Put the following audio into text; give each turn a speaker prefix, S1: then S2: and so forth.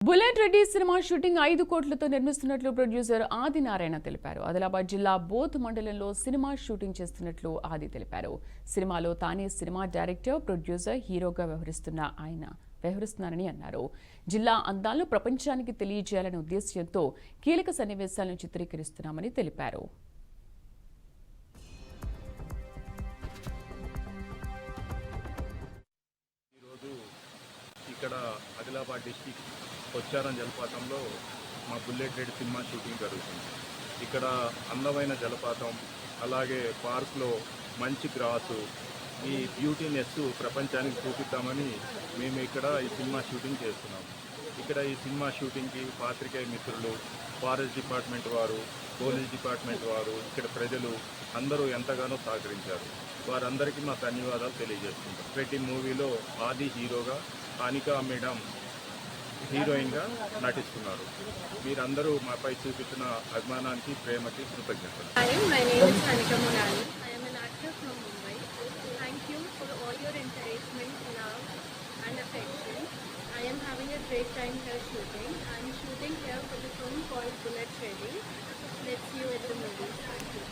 S1: Bullet Reddy cinema shooting 5 కోట్లతో నిర్మిస్తున్నట్లు producer Adinarayana తెలిపారు. ఆదిలాబాద్ జిల్లా బోధ్ మండలంలో సినిమా షూటింగ్ చేస్తున్నట్లు ఆది తెలిపారు. సినిమాలో తానే సినిమా డైరెక్టర్, ప్రొడ్యూసర్, హీరోగా వ్యవహరిస్తున్నారని అన్నారు. జిల్లా అందాలను ప్రపంచానికి తెలియజేయాలనే ఉద్దేశ్యంతో కీలక సన్నివేశాలను చిత్రీకరిస్తున్నామని తెలిపారు.
S2: ఇక్కడ ఆదిలాబాద్ డిస్టిక్ కొచ్చారం జలపాతంలో మా బుల్లెట్ రెడ్డి సినిమా షూటింగ్ జరుగుతుంది. ఇక్కడ అందమైన జలపాతం, అలాగే పార్క్లో మంచి గ్రాసు, ఈ బ్యూటీనెస్ ప్రపంచానికి చూపిద్దామని మేము ఇక్కడ ఈ సినిమా షూటింగ్ చేస్తున్నాము. ఇక్కడ ఈ సినిమా షూటింగ్కి పాత్రికేయ మిత్రులు, ఫారెస్ట్ డిపార్ట్మెంట్ వారు, పోలీస్ డిపార్ట్మెంట్ వారు, ఇక్కడ ప్రజలు అందరూ ఎంతగానో సహకరించారు. వారందరికీ మా ధన్యవాదాలు తెలియజేస్తున్నాం. రెడ్డి మూవీలో ఆది హీరోగా, అనికా మేడం హీరోయిన్గా నటిస్తున్నారు. మీరందరూ మాపై చూపిస్తున్న అభిమానానికి, ప్రేమకి కృతజ్ఞతలు.
S3: My name is Anika Monani. I am an actor from Mumbai. Thank you for all your encouragement, love and affection. I am having a great time here shooting.